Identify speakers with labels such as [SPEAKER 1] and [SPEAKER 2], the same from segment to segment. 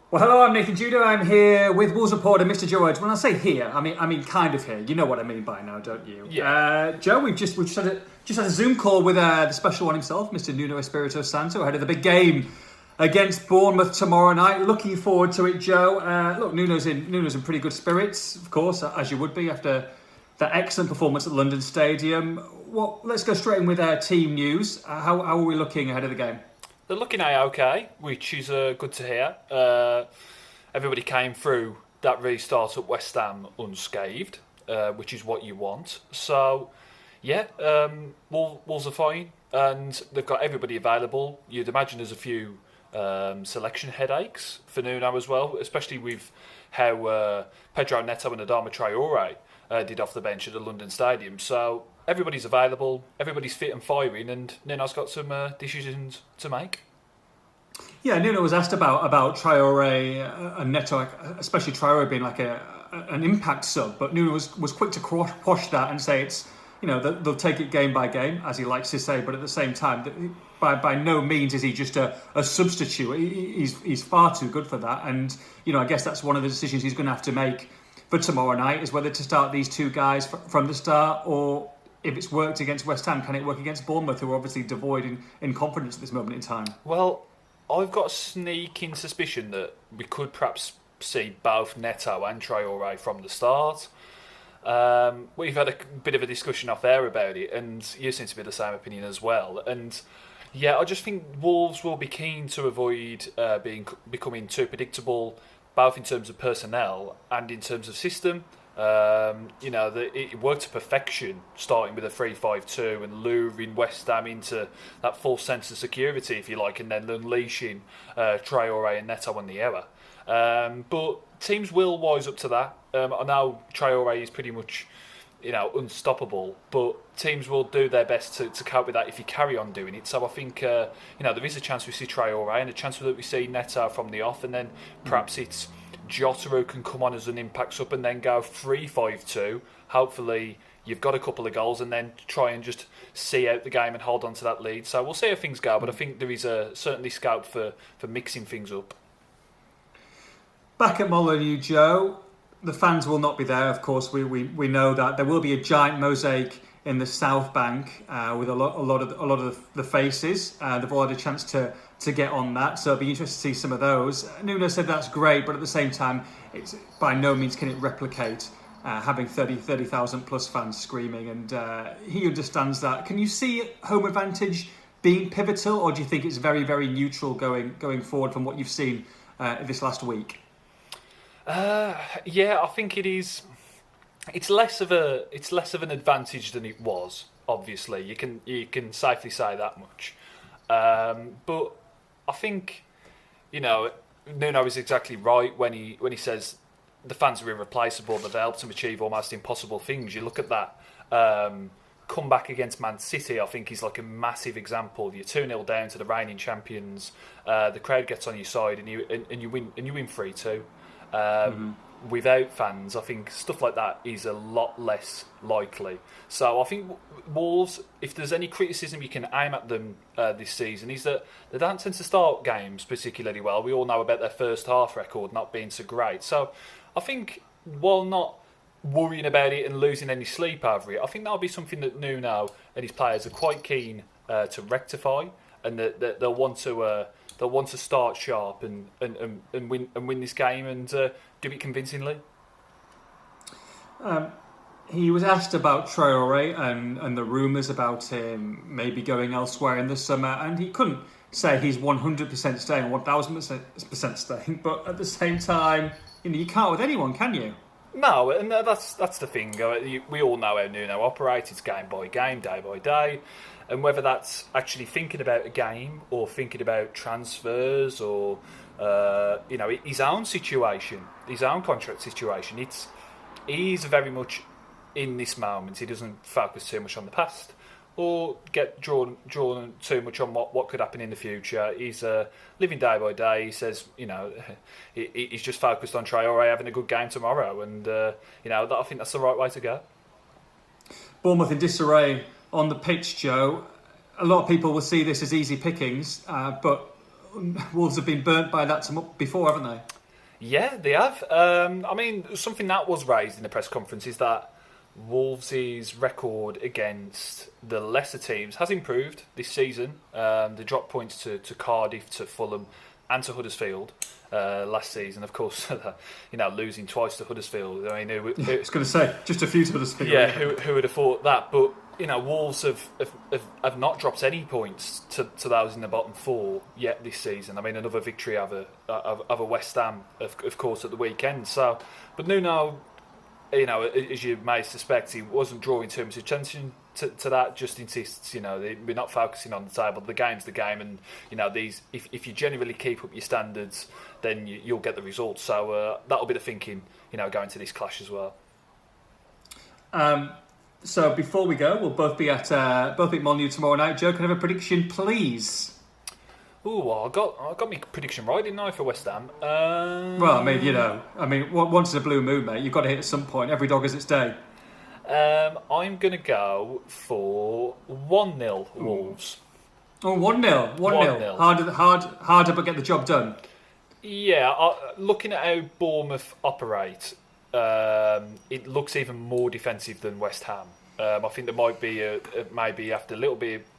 [SPEAKER 1] Well, hello, I'm Nathan Judo. I'm here with Wolves reporter Mr. Joe Rhodes. When I say here, I mean kind of here. You know what I mean by now, don't you?
[SPEAKER 2] Yeah.
[SPEAKER 1] Joe, we've just had a Zoom call with the special one himself, Mr. Nuno Espirito Santo, ahead of the big game against Bournemouth tomorrow night. Looking forward to it, Joe. Look, Nuno's in pretty good spirits, of course, as you would be after that excellent performance at London Stadium. Well, let's go straight in with team news. How are we looking ahead of the game?
[SPEAKER 2] They're looking okay, which is good to hear. Everybody came through that restart at West Ham unscathed, which is what you want. So, yeah, Wolves are fine, and they've got everybody available. You'd imagine there's a few selection headaches for Nuno as well, especially with how Pedro, Neto and Adama Traore did off the bench at the London Stadium. So everybody's available, everybody's fit and firing, and Nuno's got some decisions to make.
[SPEAKER 1] Yeah, Nuno was asked about Traore and Neto, especially Traore being like an impact sub, but Nuno was quick to quash that and say it's, they'll take it game by game, as he likes to say, but at the same time, by no means is he just a substitute. He's far too good for that, and I guess that's one of the decisions he's going to have to make for tomorrow night, is whether to start these two guys from the start, or if it's worked against West Ham, can it work against Bournemouth, who are obviously devoid in confidence at this moment in time?
[SPEAKER 2] Well, I've got a sneaking suspicion that we could perhaps see both Neto and Traore from the start. We've had a bit of a discussion off there about it, and you seem to be the same opinion as well. And yeah, I just think Wolves will be keen to avoid becoming too predictable, both in terms of personnel and in terms of system. It worked to perfection, starting with a 3-5-2 and luring West Ham into that false sense of security, if you like, and then unleashing Traore and Neto on the error. But teams will wise up to that. I know Traore is pretty much, unstoppable, but teams will do their best to cope with that if you carry on doing it. So I think, there is a chance we see Traore and a chance that we see Neto from the off, and then perhaps it's Jota who can come on as an impact sub and then go 3-5-2. Hopefully you've got a couple of goals and then try and just see out the game and hold on to that lead. So we'll see how things go, but I think there is certainly scope for mixing things up.
[SPEAKER 1] Back at Molineux, Joe, the fans will not be there, of course. We know that. There will be a giant mosaic in the South Bank with a lot of the faces. They've all had a chance to get on that, so it'll be interesting to see some of those. Nuno said that's great, but at the same time, it's by no means can it replicate having 30,000 plus fans screaming, and he understands that. Can you see home advantage being pivotal, or do you think it's very, very neutral going forward from what you've seen this last week?
[SPEAKER 2] Yeah, I think it is. It's less of an advantage than it was. Obviously, you can safely say that much. But I think Nuno is exactly right when he says the fans are irreplaceable. They've helped him achieve almost impossible things. You look at that comeback against Man City. I think is like a massive example. You're 2-0 down to the reigning champions. The crowd gets on your side, and you win 3-2. Without fans, I think stuff like that is a lot less likely. So I think Wolves, if there's any criticism you can aim at them this season, is that they don't tend to start games particularly well. We all know about their first half record not being so great. So I think, while not worrying about it and losing any sleep over it, I think that'll be something that Nuno and his players are quite keen to rectify, and that they'll want to start sharp and win this game and do it convincingly.
[SPEAKER 1] He was asked about Traore and the rumours about him maybe going elsewhere in the summer, and he couldn't say he's 100% staying, 1000% staying. But at the same time, you can't with anyone, can you?
[SPEAKER 2] No, and that's the thing. We all know how Nuno operates. It's game by game, day by day. And whether that's actually thinking about a game or thinking about transfers or his own situation, his own contract situation, he's very much in this moment. He doesn't focus too much on the past or get drawn too much on what could happen in the future. He's living day by day. He says, he's just focused on Traore having a good game tomorrow, and I think that's the right way to go.
[SPEAKER 1] Bournemouth in disarray on the pitch, Joe. A lot of people will see this as easy pickings, but Wolves have been burnt by that before, haven't they?
[SPEAKER 2] Yeah, they have. I mean, something that was raised in the press conference is that Wolves' record against the lesser teams has improved this season. They dropped points to Cardiff, to Fulham, and to Huddersfield last season. Of course, losing twice to Huddersfield. I mean,
[SPEAKER 1] I was going to say just a few to Huddersfield.
[SPEAKER 2] Yeah, who would have thought that? But Wolves have not dropped any points to those in the bottom four yet this season. I mean, another victory over West Ham, of course, at the weekend. So, but Nuno, as you may suspect, he wasn't drawing too much attention to that. Just insists, we're not focusing on the table. The game's the game, and these. If you generally keep up your standards, then you'll get the results. So that'll be the thinking, going to this clash as well.
[SPEAKER 1] So before we go, we'll both be at Molineux tomorrow night. Joe, can I have a prediction, please?
[SPEAKER 2] Well, I got my prediction right, didn't I, for West Ham?
[SPEAKER 1] Well, I mean, once in a blue moon, mate, you've got to hit at some point. Every dog has its day.
[SPEAKER 2] I'm going to go for 1-0 Wolves.
[SPEAKER 1] Oh, 1-0. 1-0. Harder, but get the job done.
[SPEAKER 2] Yeah, looking at how Bournemouth operate, it looks even more defensive than West Ham. I think there might be maybe have to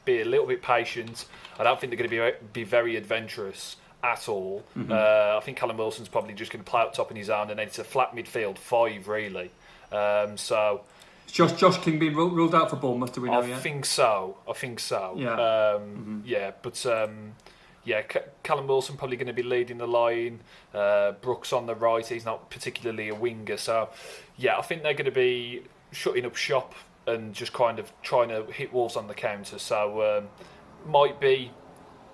[SPEAKER 2] be a little bit patient. I don't think they're going to be very adventurous at all. Mm-hmm. I think Callum Wilson's probably just going to play up top in his own, and then it's a flat midfield five really. So
[SPEAKER 1] Josh King being ruled out for Bournemouth, do we know yet?
[SPEAKER 2] I think so. Yeah. Yeah, but Callum Wilson probably going to be leading the line. Brooks on the right. He's not particularly a winger, so yeah, I think they're going to be shutting up shop and just kind of trying to hit Wolves on the counter. So might be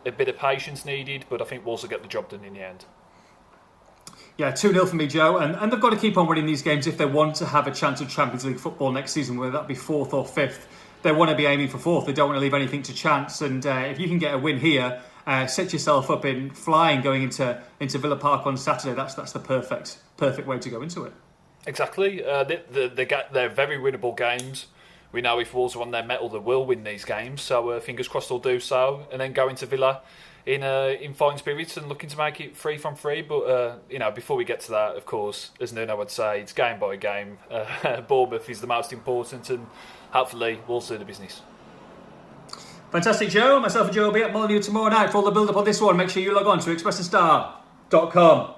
[SPEAKER 2] a bit of patience needed, but I think Wolves will get the job done in the end.
[SPEAKER 1] Yeah, 2-0 for me, Joe. And they've got to keep on winning these games if they want to have a chance of Champions League football next season, whether that be 4th or 5th. They want to be aiming for 4th. They don't want to leave anything to chance. And if you can get a win here, set yourself up in flying going into Villa Park on Saturday. That's the perfect way to go into it.
[SPEAKER 2] Exactly. They're very winnable games. We know if Wolves are on their mettle, they will win these games. So fingers crossed they'll do so, and then go into Villa in fine spirits and looking to make it 3 from 3. But before we get to that, of course, as Nuno would say, it's game by game. Bournemouth is the most important, and hopefully Wolves do the business.
[SPEAKER 1] Fantastic, Joe. Myself and Joe will be at Molineux tomorrow night for all the build-up on this one. Make sure you log on to expressthestar.com.